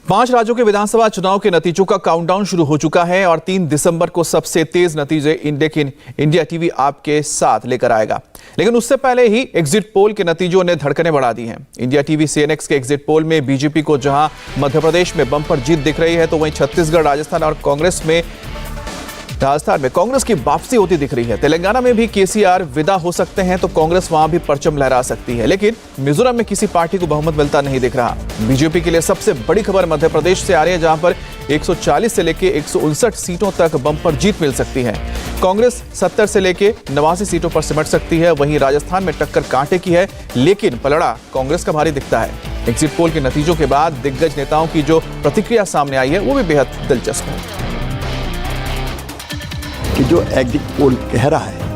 5 राज्यों के विधानसभा चुनाव के नतीजों का काउंटडाउन शुरू हो चुका है और 3 दिसंबर को सबसे तेज नतीजे इंडिया टीवी आपके साथ लेकर आएगा। लेकिन उससे पहले ही एग्जिट पोल के नतीजों ने धड़कनें बढ़ा दी हैं। इंडिया टीवी सीएनएक्स के एग्जिट पोल में बीजेपी को जहां मध्य प्रदेश में बम्पर जीत दिख रही है, तो वहीं छत्तीसगढ़, राजस्थान में कांग्रेस की वापसी होती दिख रही है। तेलंगाना में भी केसीआर विदा हो सकते हैं तो कांग्रेस वहां भी परचम लहरा सकती है, लेकिन मिजोरम में किसी पार्टी को बहुमत मिलता नहीं दिख रहा। बीजेपी के लिए सबसे बड़ी खबर मध्य प्रदेश से आ रही है, जहां पर 140 से लेकर 159 सीटों तक बम्पर जीत मिल सकती है। कांग्रेस 70 से लेकर 89 सीटों पर सिमट सकती है। वहीं राजस्थान में टक्कर कांटे की है, लेकिन पलड़ा कांग्रेस का भारी दिखता है। एग्जिट पोल के नतीजों के बाद दिग्गज नेताओं की जो प्रतिक्रिया सामने आई है, वो भी बेहद दिलचस्प है। कि जो एग्जिट पोल कह रहा है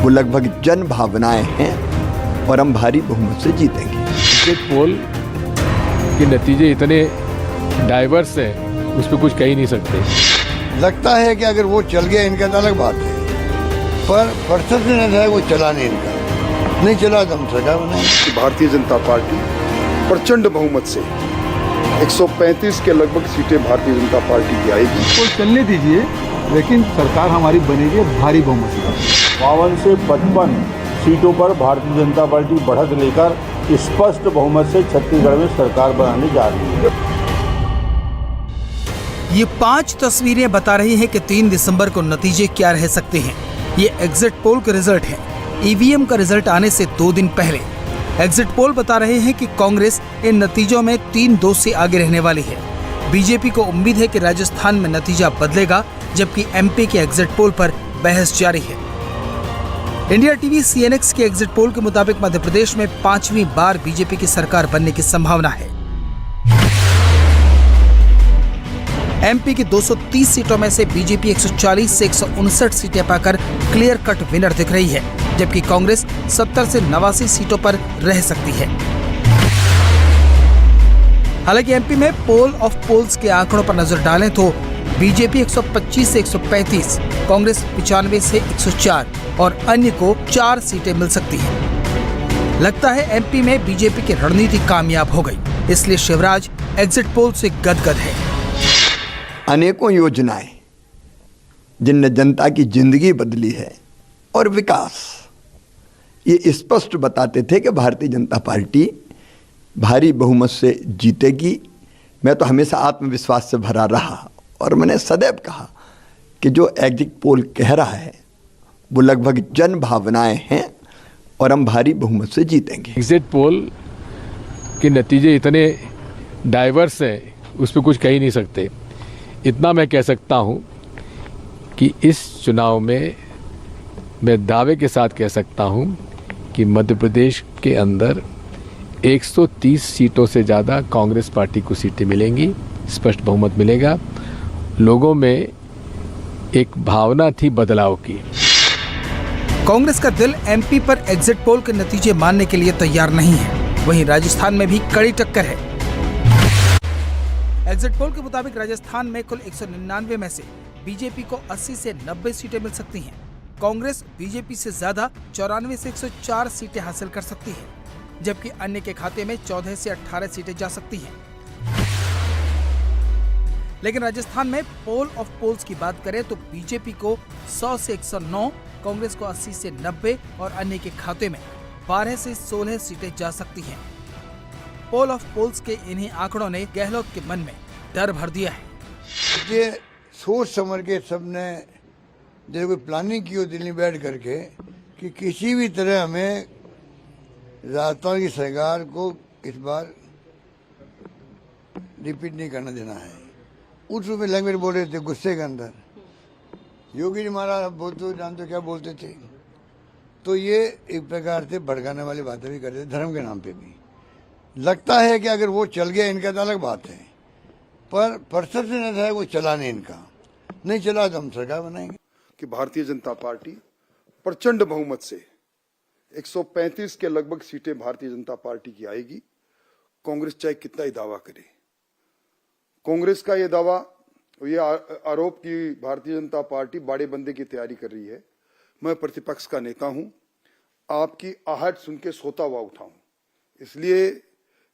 वो लगभग जन भावनाएं हैं और हम भारी बहुमत से जीतेंगे। एग्जिट पोल के नतीजे इतने डाइवर्स हैं, उस पर कुछ कह ही नहीं सकते। लगता है कि अगर वो चल गया इनका तो अलग बात है, पर परसेंट नहीं है वो चला नहीं, इनका नहीं चला तो हम सरकार बनाएंगे। भारतीय जनता पार्टी प्रचंड बहुमत से 135 के लगभग सीटें भारतीय जनता पार्टी की आएगी। तो चलने दीजिए, लेकिन सरकार हमारी बनेगी भारी बहुमत से। 52 से 55 सीटों पर भारतीय जनता पार्टी बढ़त लेकर स्पष्ट बहुमत से छत्तीसगढ़ में सरकार बनाने जा रही है। ये 5 तस्वीरें बता रही हैं कि 3 दिसंबर को नतीजे क्या रह सकते हैं। ये एग्जिट पोल के रिजल्ट हैं। ईवीएम का रिजल्ट आने से 2 दिन पहले एग्जिट पोल बता रहे हैं कि कांग्रेस इन नतीजों में 3-2 से आगे रहने वाली है। बीजेपी को उम्मीद है कि राजस्थान में नतीजा बदलेगा, जबकि एमपी के एग्जिट पोल पर बहस जारी है। इंडिया टीवी सीएनएक्स के एग्जिट पोल के मुताबिक मध्य प्रदेश में 5वीं बार बीजेपी की सरकार बनने की संभावना है। एमपी की 230 सीटों में से बीजेपी 140 से 159 सीटें पाकर क्लियर कट विनर दिख रही है, जबकि कांग्रेस 70 से 89 सीटों पर रह सकती है। हालांकि एमपी में पोल ऑफ पोल्स के आंकड़ों पर नजर डालें तो बीजेपी 125 से 135, कांग्रेस 95 से 104 और अन्य को 4 सीटें मिल सकती हैं। लगता है एमपी में बीजेपी की रणनीति कामयाब हो गई, इसलिए शिवराज एग्जिट पोल से गदगद है। अनेकों योजनाएं जिनने जनता की जिंदगी बदली है और विकास, ये स्पष्ट बताते थे कि भारतीय जनता पार्टी भारी बहुमत से जीतेगी। मैं तो हमेशा आत्मविश्वास से भरा रहा और मैंने सदैव कहा कि जो एग्जिट पोल कह रहा है वो लगभग जन भावनाएं हैं और हम भारी बहुमत से जीतेंगे। एग्जिट पोल के नतीजे इतने डाइवर्स हैं, उस पर कुछ कह ही नहीं सकते। इतना मैं कह सकता हूं कि इस चुनाव में मैं दावे के साथ कह सकता हूं कि मध्य प्रदेश के अंदर 130 सीटों से ज़्यादा कांग्रेस पार्टी को सीटें मिलेंगी, स्पष्ट बहुमत मिलेगा। लोगों में एक भावना थी बदलाव की। कांग्रेस का दिल एमपी पर एग्जिट पोल के नतीजे मानने के लिए तैयार नहीं है। वहीं राजस्थान में भी कड़ी टक्कर है। एग्जिट पोल के मुताबिक राजस्थान में कुल 199 में से बीजेपी को 80 से 90 सीटें मिल सकती हैं। कांग्रेस बीजेपी से ज्यादा 94 से 104 सीटें हासिल कर सकती है, जबकि अन्य के खाते में 14 से 18 सीटें जा सकती हैं। लेकिन राजस्थान में पोल ऑफ पोल्स की बात करें तो बीजेपी को 100 से 109, कांग्रेस को 80 से 90 और अन्य के खाते में 12 से 16 सीटें जा सकती हैं। पोल ऑफ पोल्स के इन्हीं आंकड़ों ने गहलोत के मन में डर भर दिया है। ये सोच समझ के सबने जैसे कोई प्लानिंग की हो दिल्ली में बैठ करके कि किसी भी तरह हमें राजस्थान की सरकार को इस बार रिपीट नहीं करना देना है। उस में लैंग्वेज बोल रहे थे गुस्से के अंदर। योगी जी महाराज बोलते जानते क्या बोलते थे, तो ये एक प्रकार से भड़काने वाली बातें भी करते थे धर्म के नाम पे भी। लगता है कि अगर वो चल गया इनका तो अलग बात है, पर परसेप्शन है वो चला नहीं, इनका नहीं चला तो हम सरकार बनाएंगे। कि भारतीय जनता पार्टी प्रचंड बहुमत से 135 के लगभग सीटें भारतीय जनता पार्टी की आएगी। कांग्रेस चाहे कितना ही दावा करे, कांग्रेस का ये दावा, ये आरोप कि भारतीय जनता पार्टी बाड़े बंदे की तैयारी कर रही है, मैं प्रतिपक्ष का नेता हूं, आपकी आहट सुन के सोता हुआ उठाऊं। इसलिए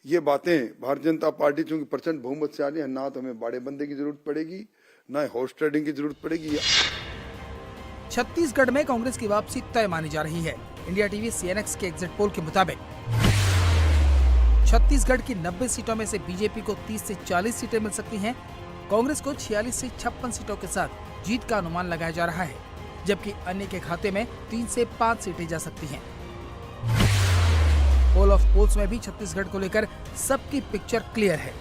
ये बातें भारतीय जनता पार्टी चूंकि प्रचंड बहुमत से आ रही है, ना तो हमें बाड़े बंदे की जरूरत पड़ेगी, ना हॉर्स ट्रेडिंग की जरूरत पड़ेगी। छत्तीसगढ़ में कांग्रेस की वापसी तय मानी जा रही है। इंडिया टीवी सीएनएक्स के एग्जिट पोल के मुताबिक छत्तीसगढ़ की 90 सीटों में से बीजेपी को 30 से 40 सीटें मिल सकती हैं। कांग्रेस को 46 से 56 सीटों के साथ जीत का अनुमान लगाया जा रहा है, जबकि अन्य के खाते में 3 से 5 सीटें जा सकती हैं। पोल ऑफ पोल्स में भी छत्तीसगढ़ को लेकर सबकी पिक्चर क्लियर है।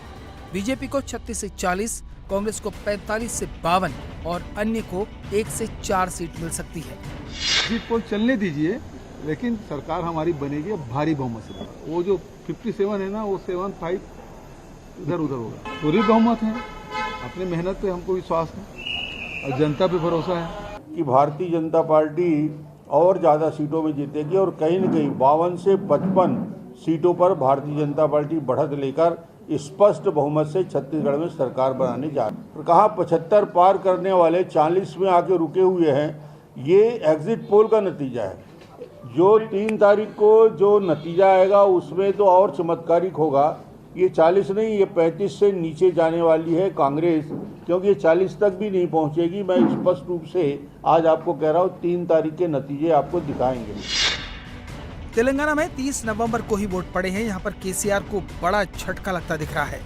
बीजेपी को 36 से 40, कांग्रेस को 45 से 52 और अन्य को 1 से 4 सीट मिल सकती है। एग्जिट पोल चलने दीजिए, लेकिन सरकार हमारी बनेगी भारी बहुमत से। वो जो 57 है ना, वो 75 इधर उधर होगा। पूरी बहुमत है, अपनी मेहनत पे हमको विश्वास है और जनता पे भरोसा है कि भारतीय जनता पार्टी और ज़्यादा सीटों में जीतेगी और कहीं न कहीं 52 से 55 सीटों पर भारतीय जनता पार्टी बढ़त लेकर स्पष्ट बहुमत से छत्तीसगढ़ में सरकार बनाने जा रही है। कहा 75 पार करने वाले 40 में आके रुके हुए हैं, ये एग्जिट पोल का नतीजा है। जो 3 तारीख को जो नतीजा आएगा उसमें तो और चमत्कारिक होगा। ये 40 नहीं, ये 35 से नीचे जाने वाली है कांग्रेस, क्योंकि ये 40 तक भी नहीं पहुंचेगी। मैं स्पष्ट रूप से आज आपको कह रहा हूँ, 3 तारीख के नतीजे आपको दिखाएंगे। तेलंगाना में 30 नवंबर को ही वोट पड़े हैं। यहाँ पर केसीआर को बड़ा झटका लगता दिख रहा है।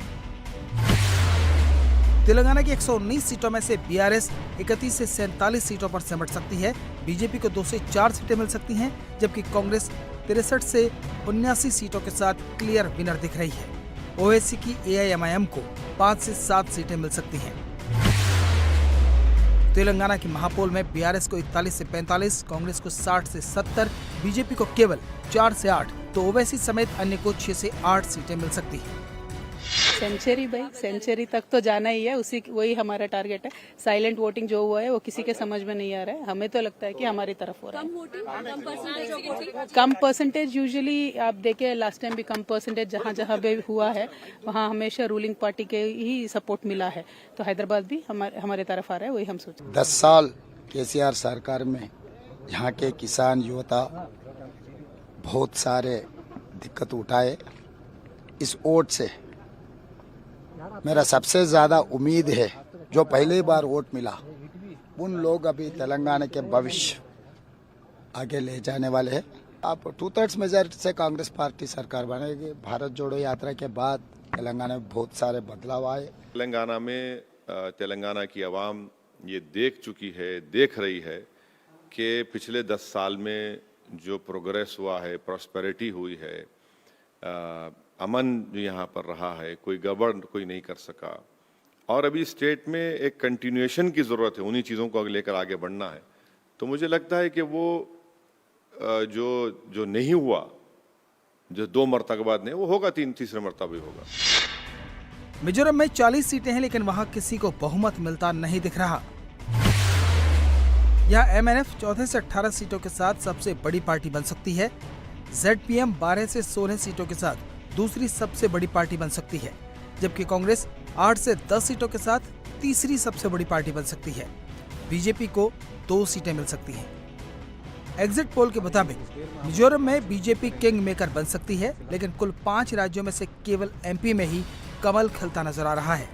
तेलंगाना की 119 सीटों में से बीआरएस 31 से 47 सीटों पर सिमट सकती है। बीजेपी को 2 से 4 सीटें मिल सकती हैं, जबकि कांग्रेस 63 से 79 सीटों के साथ क्लियर विनर दिख रही है। ओवैसी की एआईएमआईएम को 5 से 7 सीटें मिल सकती हैं। तेलंगाना की महापोल में बीआरएस को 41 से 45, कांग्रेस को 60 से 70, बीजेपी को केवल 4 से 8, तो ओवैसी समेत अन्य को 6 से 8 सीटें मिल सकती हैं। सेंचुरी भाई, सेंचुरी तक तो जाना ही है, वही हमारा टारगेट है। साइलेंट वोटिंग जो हुआ है वो किसी के समझ में नहीं आ रहा है। हमें तो लगता है कि हमारी तरफ हो रहा है। कम परसेंटेज यूजुअली आप देखें, लास्ट टाइम भी कम परसेंटेज जहाँ भी हुआ है वहाँ हमेशा रूलिंग पार्टी के ही सपोर्ट मिला है। तो हैदराबाद भी हमारे तरफ आ रहा है, वही हम सोचते। 10 साल केसीआर सरकार में यहाँ के किसान युवता बहुत सारे दिक्कत उठाए। इस वोट से मेरा सबसे ज्यादा उम्मीद है, जो पहली बार वोट मिला उन लोग अभी तेलंगाना के भविष्य आगे ले जाने वाले हैं। आप 2/3 मेजॉरिटी से कांग्रेस पार्टी सरकार बनेगी। भारत जोड़ो यात्रा के बाद तेलंगाना में बहुत सारे बदलाव आए। तेलंगाना में तेलंगाना की आवाम ये देख रही है कि पिछले 10 साल में जो प्रोग्रेस हुआ है, प्रॉस्पेरिटी हुई है, अमन जो यहाँ पर रहा है, कोई गड़बड़ कोई नहीं कर सका। और अभी स्टेट में एक कंटिन्यूएशन की ज़रूरत है, उन्हीं चीज़ों को लेकर आगे बढ़ना है। तो मुझे लगता है कि वो जो नहीं हुआ, जो 2 मरतबा बाद नहीं, वो होगा, तीसरे मरतबा भी होगा। मिजोरम में 40 सीटें हैं, लेकिन वहां किसी को बहुमत मिलता नहीं दिख रहा। यहाँ एमएनएफ 14 से 18 सीटों के साथ सबसे बड़ी पार्टी बन सकती है। जेडपीएम 12 से 16 सीटों के साथ दूसरी सबसे बड़ी पार्टी बन सकती है, जबकि कांग्रेस 8 से 10 सीटों के साथ तीसरी सबसे बड़ी पार्टी बन सकती है। बीजेपी को 2 सीटें मिल सकती हैं। एग्जिट पोल के मुताबिक मिजोरम में बीजेपी किंग मेकर बन सकती है, लेकिन कुल 5 राज्यों में से केवल एमपी में ही कमल खिलता नजर आ रहा है।